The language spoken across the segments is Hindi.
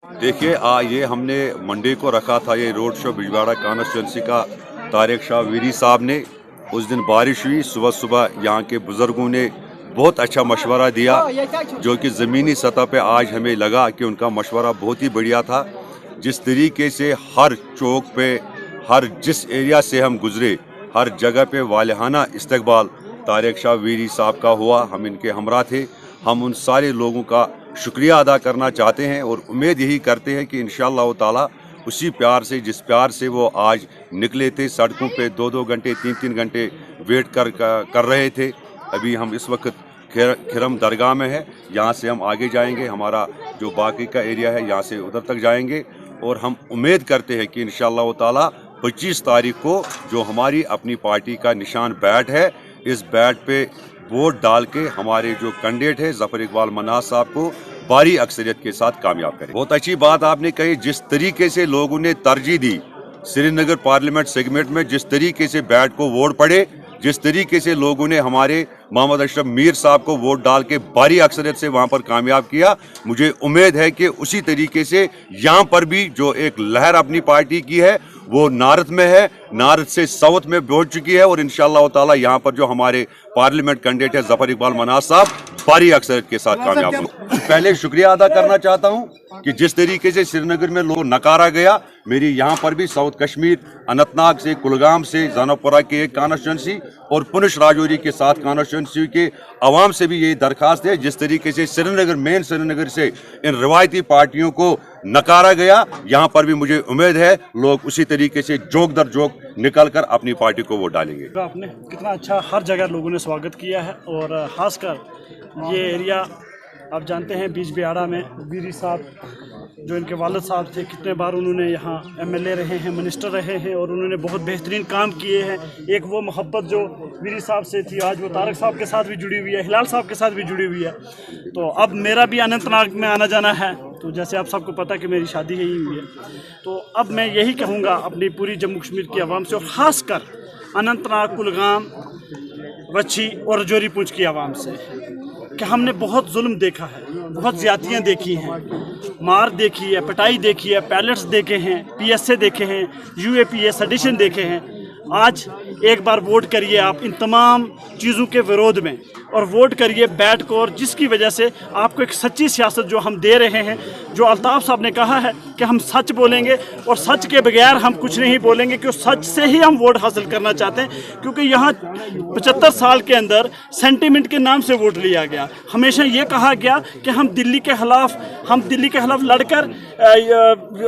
देखिए ये हमने मंडे को रखा था ये रोड शो बिजवाड़ा कॉन्स्टिट्यूंसी का। तारिक शाह वीरी साहब ने उस दिन बारिश हुई, सुबह सुबह यहाँ के बुजुर्गों ने बहुत अच्छा मशवरा दिया, जो कि ज़मीनी सतह पे आज हमें लगा कि उनका मशवरा बहुत ही बढ़िया था। जिस तरीके से हर चौक पे, हर जिस एरिया से हम गुजरे, हर जगह पे वालिहाना इस्तकबाल तारिक शाह वीरी साहब का हुआ। हम इनके हमरा थे। हम उन सारे लोगों का शुक्रिया अदा करना चाहते हैं और उम्मीद यही करते हैं कि इंशाअल्लाह ताला उसी प्यार से, जिस प्यार से वो आज निकले थे सड़कों पे, 2-2 घंटे 3-3 घंटे वेट कर रहे थे। अभी हम इस वक्त खिरम दरगाह में है। यहाँ से हम आगे जाएंगे, हमारा जो बाकी का एरिया है यहाँ से उधर तक जाएंगे और हम उम्मीद करते हैं कि इंशाअल्लाह ताला 25 तारीख को जो हमारी अपनी पार्टी का निशान बैट है, इस बैट पे वोट डाल के हमारे जो कैंडिडेट है ज़फ़र इकबाल मन्नान साहब को भारी अक्सरियत के साथ कामयाब करें। बहुत अच्छी बात आपने कही, जिस तरीके से लोगों ने तरजीह दी श्रीनगर पार्लियामेंट सेगमेंट में, जिस तरीके से बैट को वोट पड़े, जिस तरीके से लोगों ने हमारे मोहम्मद अशरफ मीर साहब को वोट डाल के भारी अक्सरियत से वहां पर कामयाब किया, मुझे उम्मीद है कि उसी तरीके से यहाँ पर भी जो एक लहर अपनी पार्टी की है वो नार्थ में है, नार्थ से साउथ में पहुंच चुकी है और इंशाअल्लाह ताला यहाँ पर जो हमारे पार्लियामेंट कैंडिडेट है ज़फ़र इकबाल मन्नान साहब भारी अक्सरियत के साथ कामयाब होंगे। पहले शुक्रिया अदा करना चाहता हूँ कि जिस तरीके से श्रीनगर में लोग नकारा गया, मेरी यहाँ पर भी साउथ कश्मीर, अनंतनाग से, कुलगाम से, जानपुरा की एक कॉन्स्टिट्यूंसी और पुंछ राजौरी के साथ कॉन्स्टिट्यूंसी के अवाम से भी यही दरखास्त है, जिस तरीके से श्रीनगर, मेन श्रीनगर से इन रवायती पार्टियों को नकारा गया, यहाँ पर भी मुझे उम्मीद है लोग उसी तरीके से जोक दर जोक निकल कर अपनी पार्टी को वोट डालेंगे। आपने कितना अच्छा हर जगह लोगों ने स्वागत किया है और खासकर ये एरिया आप जानते हैं बीच बिहाड़ा में वीरी साहब जो इनके वालिद साहब थे, कितने बार उन्होंने यहाँ एमएलए रहे हैं, मिनिस्टर रहे हैं और उन्होंने बहुत बेहतरीन काम किए हैं। एक वो मोहब्बत जो वीरी साहब से थी आज वो तारिक साहब के साथ भी जुड़ी हुई है, हिलाल साहब के साथ भी जुड़ी हुई है। तो अब मेरा भी अनंतनाग में आना जाना है, तो जैसे आप सबको पता कि मेरी शादी यही हुई है, तो अब मैं यही कहूँगा अपनी पूरी जम्मू कश्मीर की आवाम से और ख़ासकर अनंतनाग, कुलगाम, वच्छी और राजौरी पुंछ की आवाम से कि हमने बहुत जुल्म देखा है, बहुत ज़्यादतियाँ देखी हैं, मार देखी है, पिटाई देखी है, पैलेट्स देखे हैं, पीएसए देखे हैं, यूएपीए सेडिशन देखे हैं। आज एक बार वोट करिए आप इन तमाम चीज़ों के विरोध में और वोट करिए बैठ को, और जिसकी वजह से आपको एक सच्ची सियासत जो हम दे रहे हैं, जो अल्ताफ़ साहब ने कहा है कि हम सच बोलेंगे और सच के बगैर हम कुछ नहीं बोलेंगे, क्योंकि सच से ही हम वोट हासिल करना चाहते हैं। क्योंकि यहाँ 75 साल के अंदर सेंटिमेंट के नाम से वोट लिया गया। हमेशा ये कहा गया कि हम दिल्ली के खिलाफ लड़कर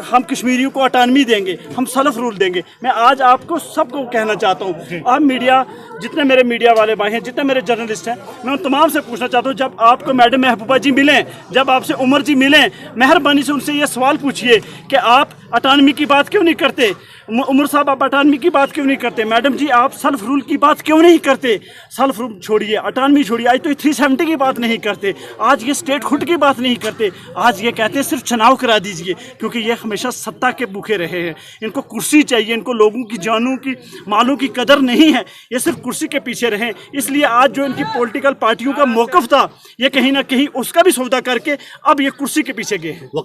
हम कश्मीरियों को ऑटोनॉमी देंगे, हम सेल्फ रूल देंगे। मैं आज आपको सबको कहना चाहता हूँ, आप मीडिया, जितने मेरे मीडिया वाले भाई हैं, जितने मेरे जर्नलिस्ट हैं, मैं उन तमाम से पूछना चाहता हूँ, जब आपको मैडम महबूबा जी मिलें, जब आपसे उमर जी मिलें, मेहरबानी से उनसे ये सवाल पूछिए कि आप ऑटोनॉमी की बात क्यों नहीं करते। उमर साहब आप ऑटोनॉमी की बात क्यों नहीं करते। मैडम जी आप सेल्फ रूल की बात क्यों नहीं करते। सेल्फ रूल छोड़िए, ऑटोनॉमी छोड़िए, आज तो 370 की बात नहीं करते, आज ये स्टेट हुड की बात नहीं करते, आज ये कहते हैं सिर्फ चुनाव करा दीजिए, क्योंकि ये हमेशा सत्ता के भूखे रहे हैं। इनको कुर्सी चाहिए, इनको लोगों की जानों की, मालों की कदर नहीं है, ये सिर्फ कुर्सी के पीछे रहे। इसलिए आज जो इनकी पॉलिटिकल पार्टियों का मौक़िफ़ था, ये कहीं ना कहीं उसका भी सौदा करके अब ये कुर्सी के पीछे गए हैं।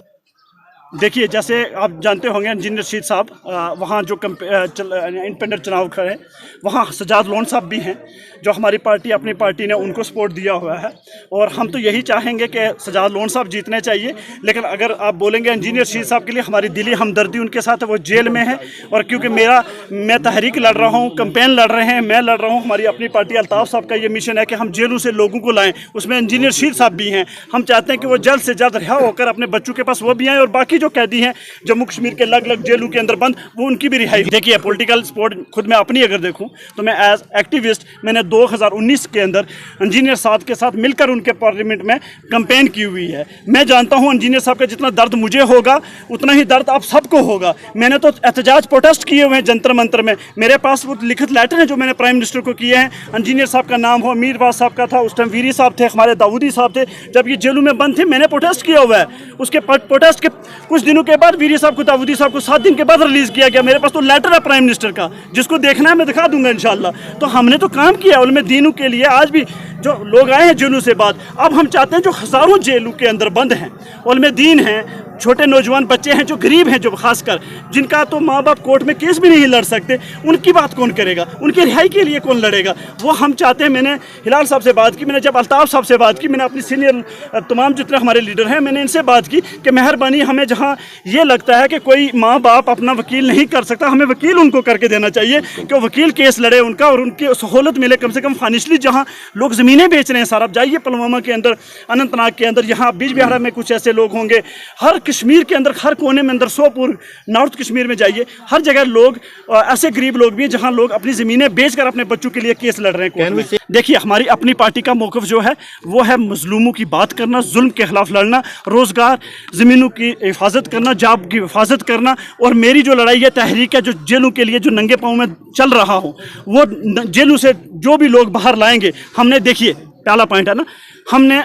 देखिए, जैसे आप जानते होंगे इंजीनियर रशीद साहब वहाँ जो इंडिपेंडेंट चुनाव खड़े हैं, वहाँ सजाद लोन साहब भी हैं, जो हमारी पार्टी, अपनी पार्टी ने उनको सपोर्ट दिया हुआ है और हम तो यही चाहेंगे कि सजाद लोन साहब जीतने चाहिए। लेकिन अगर आप बोलेंगे इंजीनियर रशीद साहब के लिए, हमारी दिली हमदर्दी उनके साथ है, वो जेल में है। और क्योंकि मैं तहरीक लड़ रहा हूँ, कैंपेन लड़ रहे हैं, मैं लड़ रहा हूँ, हमारी अपनी पार्टी अल्ताफ़ साहब का ये मिशन है कि हम जेलों से लोगों को लाएँ, उसमें इंजीनियर रशीद साहब भी हैं। हम चाहते हैं कि वो जल्द से जल्द रिहा होकर अपने बच्चों के पास वो भी आएँ और बाकी जो कैदी हैं जम्मू कश्मीर के अलग अलग जेलों के अंदर बंद, वो उनकी भी रिहाई। देखिए, पॉलिटिकल सपोर्ट खुद मैं अपनी अगर देखूं तो मैं एज एक्टिविस्ट मैंने 2019 के अंदर इंजीनियर साहब के साथ मिलकर उनके पार्लियामेंट में कैंपेन की हुई है। मैं जानता हूं इंजीनियर साहब का जितना दर्द मुझे होगा उतना ही दर्द आप सबको होगा। मैंने तो एहतजाज प्रोटेस्ट किए हुए हैं जंतर मंतर में, मेरे पास वो लिखित लेटर हैं जो मैंने प्राइम मिनिस्टर को किए हैं। इंजीनियर साहब का नाम हो, मीरवाज साहब का था, उस टाइम वीरी साहब थे, हमारे दाऊदी साहब थे, जब ये जेलों में बंद थे, मैंने प्रोटेस्ट किया हुआ है। उसके प्रोटेस्ट के कुछ दिनों के बाद वीरी साहब को, दाऊदी साहब को 7 दिन के बाद रिलीज़ किया गया। मेरे पास तो लेटर है प्राइम मिनिस्टर का, जिसको देखना है मैं दिखा दूंगा इंशाल्लाह। तो हमने तो काम किया उनमें दीनों के लिए। आज भी जो लोग आए हैं जेलों से बाद, अब हम चाहते हैं जो हज़ारों जेलों के अंदर बंद हैं, उनमें दीन हैं, छोटे नौजवान बच्चे हैं जो गरीब हैं, जो खासकर जिनका तो माँ बाप कोर्ट में केस भी नहीं लड़ सकते, उनकी बात कौन करेगा? उनकी रिहाई के लिए कौन लड़ेगा? वो हम चाहते हैं। मैंने हिलाल साहब से बात की, मैंने जब अल्ताफ़ साहब से बात की, मैंने अपनी सीनियर तमाम जितने हमारे लीडर हैं मैंने इनसे बात की कि मेहरबानी हमें जहाँ ये लगता है कि कोई माँ बाप अपना वकील नहीं कर सकता, हमें वकील उनको करके देना चाहिए कि वकील केस लड़े उनका और उनकी सहूलत मिले कम से कम फाइनेंशली। जहाँ लोग ज़मीनें बेच रहे हैं सर, आप जाइए पुलवामा के अंदर, अनंतनाग के अंदर, यहाँ बीज बिहाड़ा में कुछ ऐसे लोग होंगे, हर कश्मीर के अंदर हर कोने में अंदर, सोपुर नॉर्थ कश्मीर में जाइए, हर जगह लोग ऐसे गरीब लोग भी हैं जहाँ लोग अपनी ज़मीनें बेचकर अपने बच्चों के लिए केस लड़ रहे हैं। देखिए हमारी अपनी पार्टी का मौक़िफ़ जो है वो है मजलूमों की बात करना, जुल्म के खिलाफ लड़ना, रोज़गार, ज़मीनों की हिफाजत करना, जॉब की हिफाजत करना। और मेरी जो लड़ाई है, तहरीक है, जो जेलों के लिए जो नंगे पाँव में चल रहा हूँ, वो जेलों से जो भी लोग बाहर लाएंगे, हमने देखिए पहला पॉइंट है ना, हमने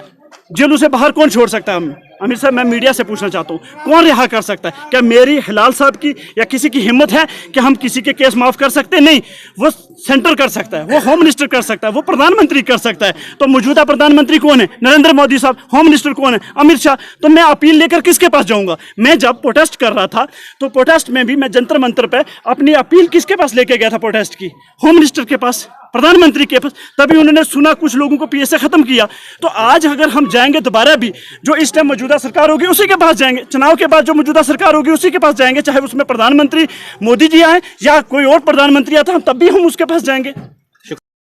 जेलों से बाहर कौन छोड़ सकता है? हम अमीर साहब, मैं मीडिया से पूछना चाहता हूँ, कौन रिहा कर सकता है? क्या मेरी हिलाल साहब की या किसी की हिम्मत है कि हम किसी के केस माफ़ कर सकते हैं? नहीं, वो सेंटर कर सकता है, वो होम मिनिस्टर कर सकता है, वो प्रधानमंत्री कर सकता है। तो मौजूदा प्रधानमंत्री कौन है? नरेंद्र मोदी साहब। होम मिनिस्टर कौन है? अमित शाह। तो मैं अपील लेकर किसके पास जाऊँगा? मैं जब प्रोटेस्ट कर रहा था तो प्रोटेस्ट में भी मैं जंतर मंतर पर अपनी अपील किसके पास लेके गया था प्रोटेस्ट की? होम मिनिस्टर के पास, प्रधानमंत्री के पास। तभी उन्होंने सुना, कुछ लोगों को पीएसए ख़त्म किया। तो आज अगर हम जाएंगे दोबारा भी, जो इस टाइम मौजूदा सरकार होगी उसी के पास जाएंगे, चुनाव के बाद जो मौजूदा सरकार होगी उसी के पास जाएंगे, चाहे उसमें प्रधानमंत्री मोदी जी आए या कोई और प्रधानमंत्री आता, हम तब भी हम उसके पास जाएंगे।